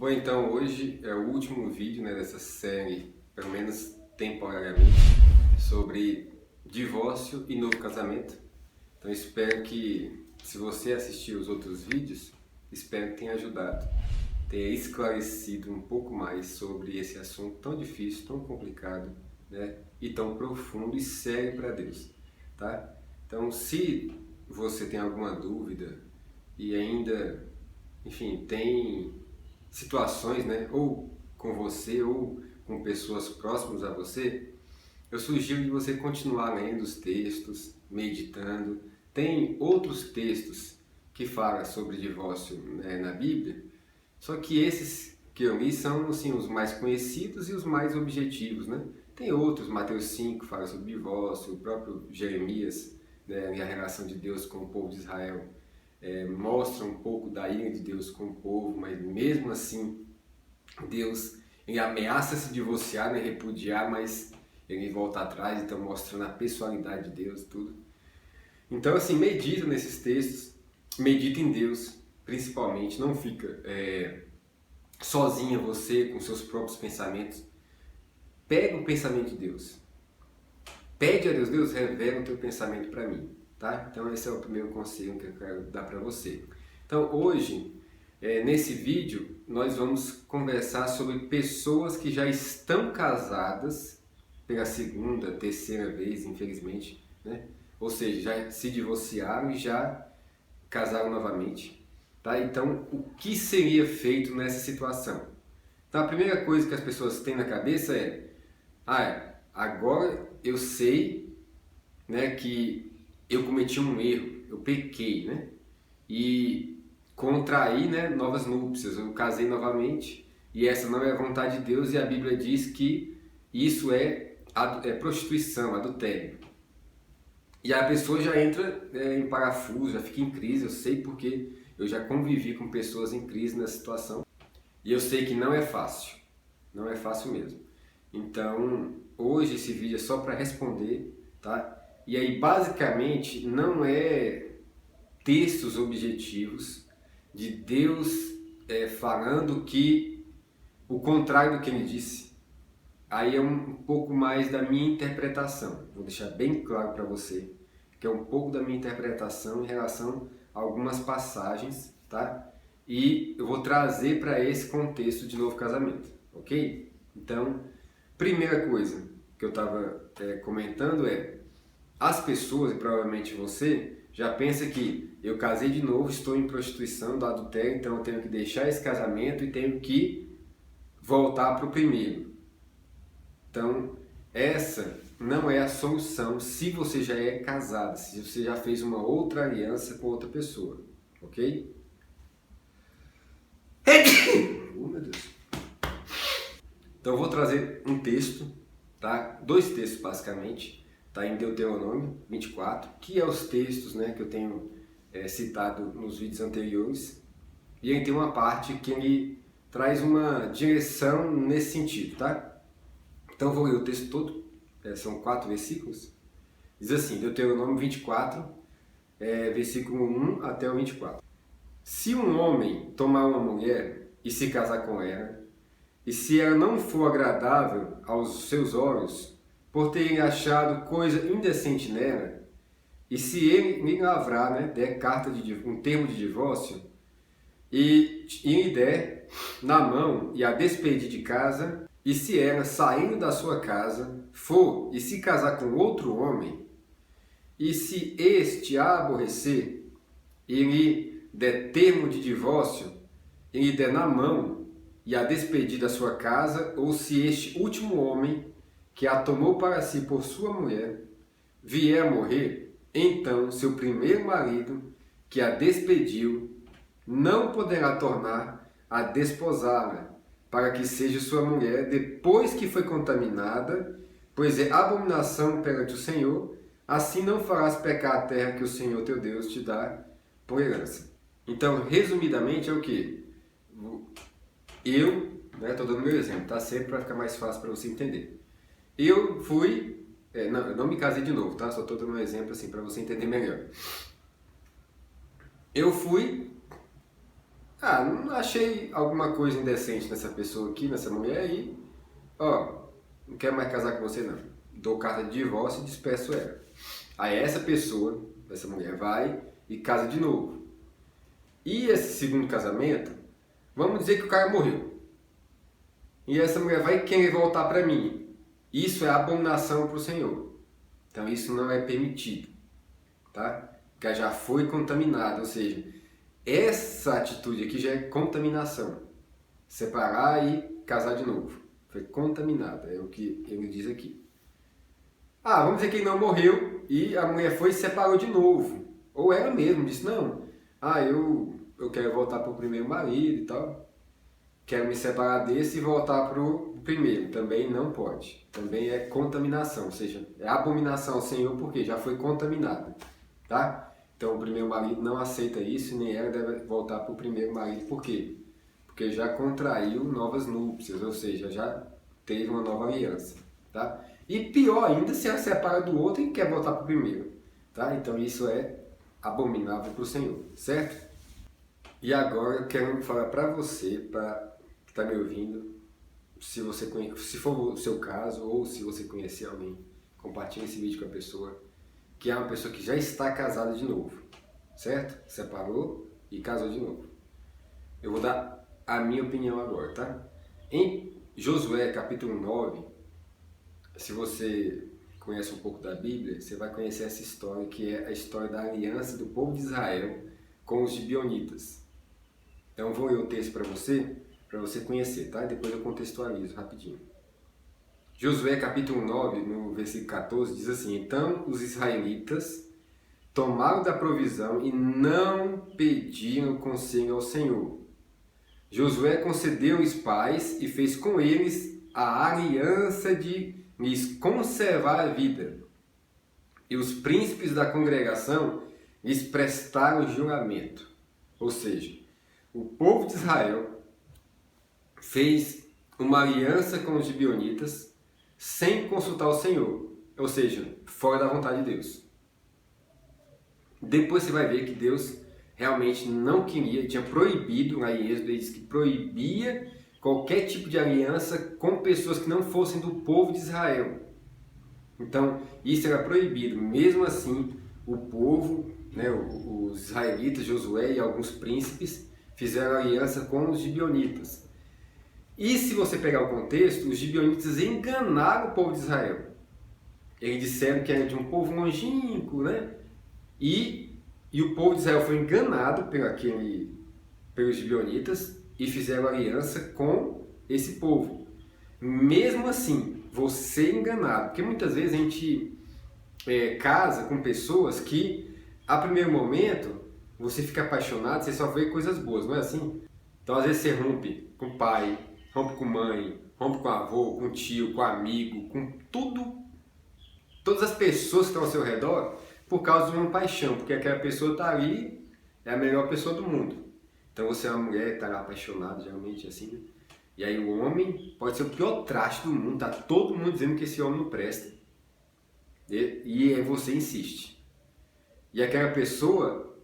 Bom, então hoje é o último vídeo, dessa série, pelo menos temporariamente, sobre divórcio e novo casamento. Então espero que, se você assistiu os outros vídeos, espero que tenha ajudado, tenha esclarecido um pouco mais sobre esse assunto tão difícil, tão complicado, e tão profundo e sério para Deus, tá? Então, se você tem alguma dúvida e ainda, enfim, tem situações, ou com você ou com pessoas próximas a você, eu sugiro que você continuar lendo os textos, meditando. Tem outros textos que falam sobre divórcio, na Bíblia, só que esses que eu li são assim, os mais conhecidos e os mais objetivos, Tem outros, Mateus 5 fala sobre divórcio, o próprio Jeremias, e a relação de Deus com o povo de Israel, mostra um pouco da ira de Deus com o povo, mas mesmo assim Deus ele ameaça se divorciar, repudiar, mas ele volta atrás, então mostrando a pessoalidade de Deus, tudo. Então assim, medita nesses textos, medita em Deus, principalmente, não fica sozinha você com seus próprios pensamentos. Pega o pensamento de Deus, pede a Deus, Deus revela o teu pensamento para mim, tá? Então esse é o primeiro conselho que eu quero dar para você. Então hoje, nesse vídeo, nós vamos conversar sobre pessoas que já estão casadas pela segunda, terceira vez, infelizmente, Ou seja, já se divorciaram e já casaram novamente, tá? Então, o que seria feito nessa situação? Então, a primeira coisa que as pessoas têm na cabeça é: agora eu sei, que eu cometi um erro, eu pequei, e contraí, novas núpcias, eu casei novamente, e essa não é a vontade de Deus, e a Bíblia diz que isso é prostituição, adultério. E a pessoa já entra em parafuso, já fica em crise. Eu sei porque eu já convivi com pessoas em crise nessa situação, e eu sei que não é fácil mesmo. Então, hoje esse vídeo é só para responder, tá? E aí, basicamente, não é textos objetivos de Deus falando que o contrário do que ele disse. Aí é um pouco mais da minha interpretação. Vou deixar bem claro para você que é um pouco da minha interpretação em relação a algumas passagens, tá? E eu vou trazer para esse contexto de novo casamento, ok? Então, primeira coisa que eu estava comentando as pessoas, e provavelmente você, já pensa que eu casei de novo, estou em prostituição do adultério, então eu tenho que deixar esse casamento e tenho que voltar para o primeiro. Então, essa não é a solução se você já é casado, se você já fez uma outra aliança com outra pessoa, ok? Oh, meu Deus. Então, eu vou trazer um texto, tá? Dois textos basicamente, tá? Em Deuteronômio 24, que é os textos, que eu tenho citado nos vídeos anteriores, e aí tem uma parte que ele traz uma direção nesse sentido, tá? Então eu vou ler o texto todo, são 4 versículos. Diz assim, Deuteronômio 24, versículo 1 até o 24. Se um homem tomar uma mulher e se casar com ela, e se ela não for agradável aos seus olhos, por terem achado coisa indecente nela, e se ele lhe lavrar, der carta um termo de divórcio, e lhe der na mão e a despedir de casa, e se ela, saindo da sua casa, for e se casar com outro homem, e se este a aborrecer, e lhe der termo de divórcio, e lhe der na mão e a despedir da sua casa, ou se este último homem, que a tomou para si por sua mulher, vier a morrer, então seu primeiro marido, que a despediu, não poderá tornar a desposá-la, para que seja sua mulher depois que foi contaminada, pois é abominação perante o Senhor. Assim não farás pecar a terra que o Senhor teu Deus te dá por herança. Então, resumidamente, é o que? Eu, estou dando meu exemplo, tá? Sempre para ficar mais fácil para você entender. Eu fui, eu não me casei de novo, tá? Só estou dando um exemplo assim para você entender melhor. Eu fui Ah, não achei alguma coisa indecente nessa pessoa aqui, nessa mulher aí. Ó, não quero mais casar com você não. Dou carta de divórcio e despeço ela. Aí essa pessoa, essa mulher vai e casa de novo. E esse segundo casamento, vamos dizer que o cara morreu. E essa mulher vai querer voltar para mim. Isso é abominação para o Senhor. Então isso não é permitido, tá? Porque ela já foi contaminada, ou seja, essa atitude aqui já é contaminação. Separar e casar de novo. Foi contaminada, é o que ele diz aqui. Ah, vamos dizer que ele não morreu e a mulher foi e separou de novo. Ou ela mesma disse, não, eu quero voltar para o primeiro marido e tal. Quero me separar desse e voltar para o primeiro. Também não pode. Também é contaminação, ou seja, é abominação ao Senhor porque já foi contaminada. Tá? Então o primeiro marido não aceita isso, nem ela deve voltar para o primeiro marido. Por quê? Porque já contraiu novas núpcias, ou seja, já teve uma nova aliança. Tá? E pior ainda se ela separa do outro e quer voltar para o primeiro. Tá? Então isso é abominável para o Senhor, certo? E agora eu quero falar para você, para que está me ouvindo, se for o seu caso ou se você conhecer alguém, compartilhe esse vídeo com a pessoa, que é uma pessoa que já está casada de novo, certo? Separou e casou de novo. Eu vou dar a minha opinião agora, tá? Em Josué capítulo 9, se você conhece um pouco da Bíblia, você vai conhecer essa história, que é a história da aliança do povo de Israel com os gibeonitas. Então vou ler o texto para você conhecer, tá? E depois eu contextualizo rapidinho. Josué capítulo 9, no versículo 14, diz assim: Então os israelitas tomaram da provisão e não pediram conselho ao Senhor. Josué concedeu-lhes paz e fez com eles a aliança de lhes conservar a vida. E os príncipes da congregação lhes prestaram juramento. Ou seja, o povo de Israel fez uma aliança com os gibeonitas sem consultar o Senhor, ou seja, fora da vontade de Deus. Depois você vai ver que Deus realmente não queria, tinha proibido, lá em Êxodo ele diz que proibia qualquer tipo de aliança com pessoas que não fossem do povo de Israel. Então, isso era proibido. Mesmo assim, o povo, né, os israelitas, Josué e alguns príncipes, fizeram aliança com os gibeonitas. E se você pegar o contexto, os gibeonitas enganaram o povo de Israel. Eles disseram que era de um povo longínquo, né? E o povo de Israel foi enganado pelos gibeonitas e fizeram aliança com esse povo. Mesmo assim, você é enganado, porque muitas vezes a gente casa com pessoas que, a primeiro momento, você fica apaixonado, você só vê coisas boas, não é assim? Então às vezes você rompe com o pai, rompe com mãe, rompe com avô, com tio, com amigo, com todas as pessoas que estão ao seu redor, por causa de uma paixão, porque aquela pessoa está ali, é a melhor pessoa do mundo. Então você é uma mulher que está lá apaixonada, geralmente assim, né? E aí o homem pode ser o pior traste do mundo, tá todo mundo dizendo que esse homem não presta. E aí você insiste. E aquela pessoa,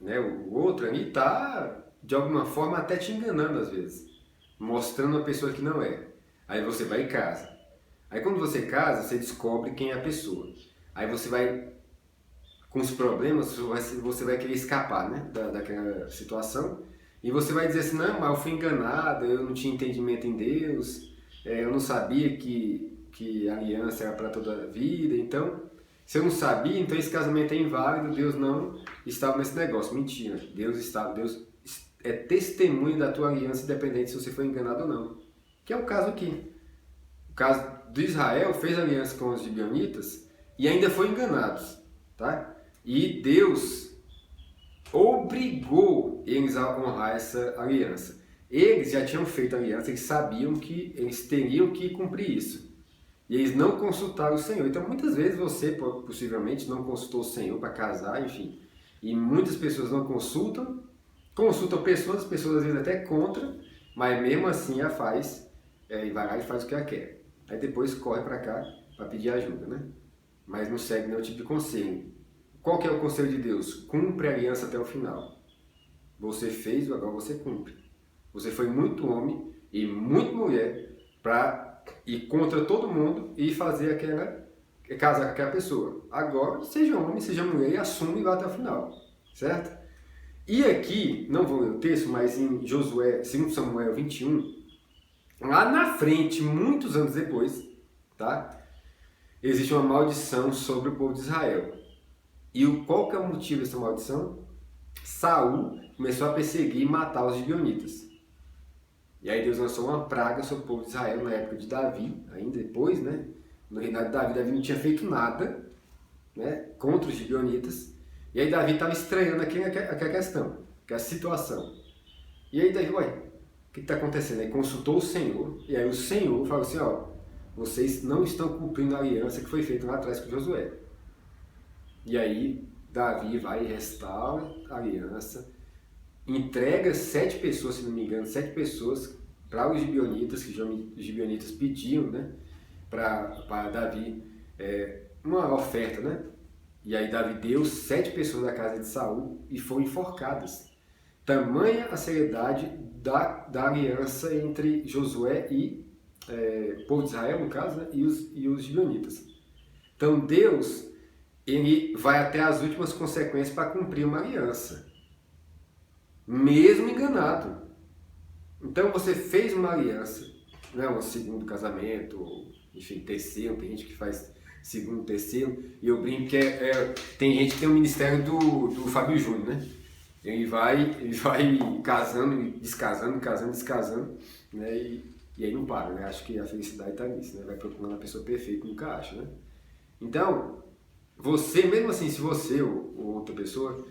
né, o outro ali está, de alguma forma, até te enganando às vezes. Mostrando uma pessoa que não é. Aí você vai e casa. Aí quando você casa, você descobre quem é a pessoa. Aí você vai, com os problemas, você vai querer escapar, né, daquela situação. E você vai dizer assim, não, mas eu fui enganado, eu não tinha entendimento em Deus, eu não sabia que a aliança era para toda a vida, então, se eu não sabia, então esse casamento é inválido, Deus não estava nesse negócio. Mentira, Deus é testemunho da tua aliança, independente se você foi enganado ou não. Que é o caso aqui. O caso do Israel fez aliança com os gibeonitas e ainda foi enganados, tá? E Deus obrigou eles a honrar essa aliança. Eles já tinham feito a aliança, eles sabiam que eles teriam que cumprir isso. E eles não consultaram o Senhor. Então muitas vezes você possivelmente não consultou o Senhor para casar, enfim. E muitas pessoas não consultam pessoas, as pessoas às vezes até contra, mas mesmo assim a faz, e vai lá e faz o que ela quer. Aí depois corre para cá para pedir ajuda, né? Mas não segue nenhum tipo de conselho. Qual que é o conselho de Deus? Cumpre a aliança até o final. Você fez, agora você cumpre. Você foi muito homem e muito mulher para ir contra todo mundo e fazer casar com aquela pessoa. Agora, seja homem, seja mulher e assume e vá até o final, certo? E aqui, não vou ler o texto, mas em Josué, 2 Samuel 21, lá na frente, muitos anos depois, tá? Existe uma maldição sobre o povo de Israel. E qual que é o motivo dessa maldição? Saul começou a perseguir e matar os gibeonitas. E aí Deus lançou uma praga sobre o povo de Israel na época de Davi, ainda depois, né? No reinado de Davi, Davi não tinha feito nada, né, contra os gibeonitas. E aí Davi estava estranhando aquela questão, aquela situação. E aí Davi, ué, o que está acontecendo? Aí consultou o Senhor, e aí o Senhor falou assim, ó, vocês não estão cumprindo a aliança que foi feita lá atrás com Josué. E aí Davi vai e restaura a aliança, entrega 7 pessoas, se não me engano, 7 pessoas para os gibeonitas, que os gibeonitas pediam, né, para Davi uma oferta, né? E aí Davi deu 7 pessoas da casa de Saul e foram enforcadas. Tamanha a seriedade da aliança entre Josué e o povo de Israel, no caso, né, e os gibeonitas. Então Deus, ele vai até as últimas consequências para cumprir uma aliança, mesmo enganado. Então você fez uma aliança, né, um segundo casamento, enfim, terceiro, tem gente que faz segundo, terceiro, e eu brinco que tem gente que tem o ministério do Fábio Júnior, né? Ele vai casando, descasando, casando, descasando, né? E aí não para, né? Acho que a felicidade está nisso, né? Vai procurando a pessoa perfeita, nunca acha, né? Então, você, mesmo assim, se você ou outra pessoa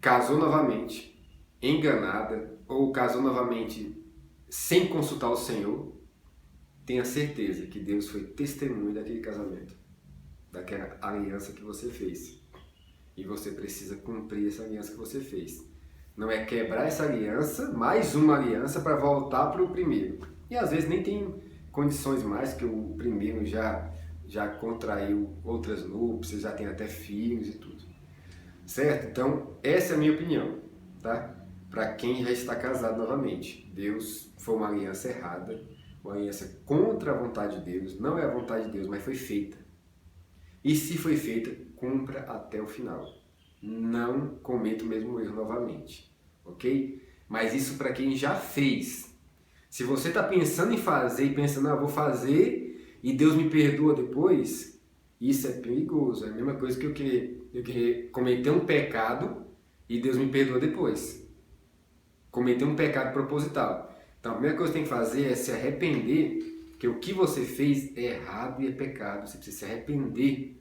casou novamente, enganada, ou casou novamente sem consultar o Senhor, tenha certeza que Deus foi testemunho daquele casamento, daquela aliança que você fez. E você precisa cumprir essa aliança que você fez. Não é quebrar essa aliança, mais uma aliança, para voltar para o primeiro. E às vezes nem tem condições mais, que o primeiro já contraiu outras núpcias, já tem até filhos e tudo. Certo? Então, essa é a minha opinião, tá? Para quem já está casado novamente. Deus foi uma aliança errada, uma aliança contra a vontade de Deus. Não é a vontade de Deus, mas foi feita. E se foi feita, cumpra até o final. Não cometa o mesmo erro novamente, ok? Mas isso para quem já fez. Se você está pensando em fazer e pensando, vou fazer e Deus me perdoa depois, isso é perigoso. É a mesma coisa que eu querer cometer um pecado e Deus me perdoa depois. Cometer um pecado proposital. Então a primeira coisa que tem que fazer é se arrepender, que o que você fez é errado e é pecado. Você precisa se arrepender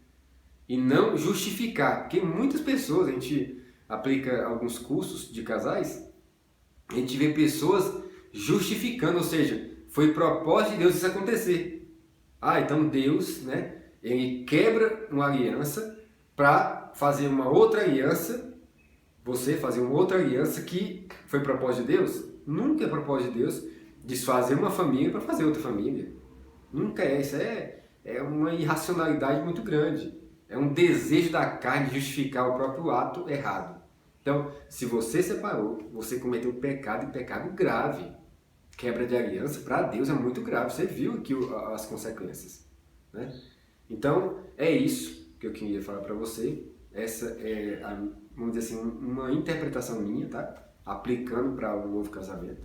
e não justificar. Porque muitas pessoas, a gente aplica alguns cursos de casais, a gente vê pessoas justificando, ou seja, foi propósito de Deus isso acontecer. Então Deus, né, ele quebra uma aliança para fazer uma outra aliança, você fazer uma outra aliança que foi propósito de Deus. Nunca é propósito de Deus desfazer uma família para fazer outra família. Nunca é. Isso é uma irracionalidade muito grande. É um desejo da carne de justificar o próprio ato errado. Então, se você separou, você cometeu pecado, e pecado grave. Quebra de aliança para Deus é muito grave. Você viu aqui as consequências, né? Então, é isso que eu queria falar para você. Essa é, vamos dizer assim, uma interpretação minha, tá? Aplicando para o novo casamento,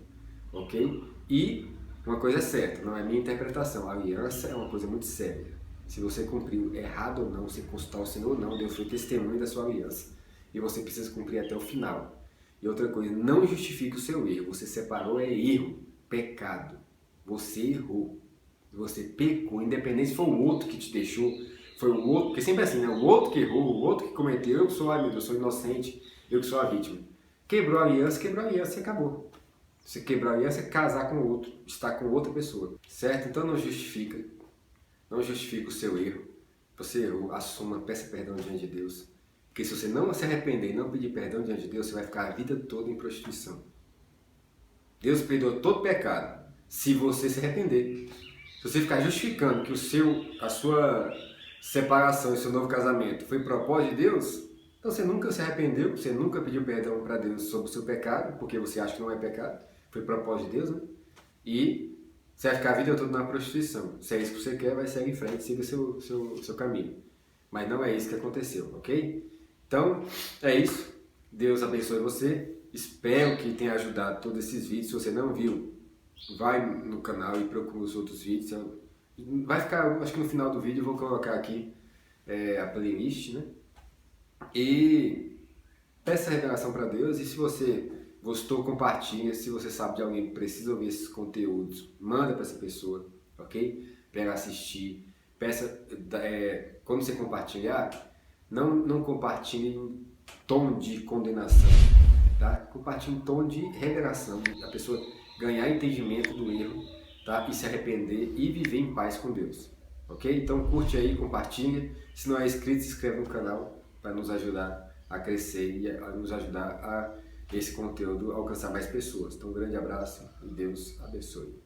ok? E uma coisa é certa, não é minha interpretação. A aliança é uma coisa muito séria. Se você cumpriu errado ou não, se consultar o Senhor ou não, Deus foi testemunho da sua aliança. E você precisa cumprir até o final. E outra coisa, não justifique o seu erro. Você separou, é erro, pecado. Você errou. Você pecou, independente se foi o outro que te deixou, foi o outro, porque sempre é assim, né? O outro que errou, o outro que cometeu, eu que sou, meu Deus, eu sou inocente, eu que sou a vítima. Quebrou a aliança e acabou. Você quebrar a aliança é casar com o outro, estar com outra pessoa, certo? Então não justifica o seu erro. Você errou, assuma, peça perdão diante de Deus. Porque se você não se arrepender e não pedir perdão diante de Deus, você vai ficar a vida toda em prostituição. Deus perdoa todo pecado, se você se arrepender. Se você ficar justificando que a sua separação e seu novo casamento foi propósito de Deus, Então você nunca se arrependeu, você nunca pediu perdão para Deus sobre o seu pecado, porque você acha que não é pecado, foi propósito de Deus, né? E você vai ficar a vida toda na prostituição. Se é isso que você quer, vai seguir em frente, siga seu caminho. Mas não é isso que aconteceu, ok? Então, é isso. Deus abençoe você. Espero que tenha ajudado todos esses vídeos. Se você não viu, vai no canal e procura os outros vídeos. Vai ficar, acho que no final do vídeo eu vou colocar aqui a playlist, né? E peça revelação para Deus. E se você gostou, compartilha. Se você sabe de alguém que precisa ouvir esses conteúdos, manda para essa pessoa, ok? Para ela assistir. Peça, quando você compartilhar, não compartilhe em tom de condenação, tá? Compartilhe em tom de revelação, a pessoa ganhar entendimento do erro, tá? E se arrepender e viver em paz com Deus, ok? Então curte aí, compartilha. Se não é inscrito, se inscreve no canal para nos ajudar a crescer e a nos ajudar a esse conteúdo alcançar mais pessoas. Então um grande abraço e Deus abençoe.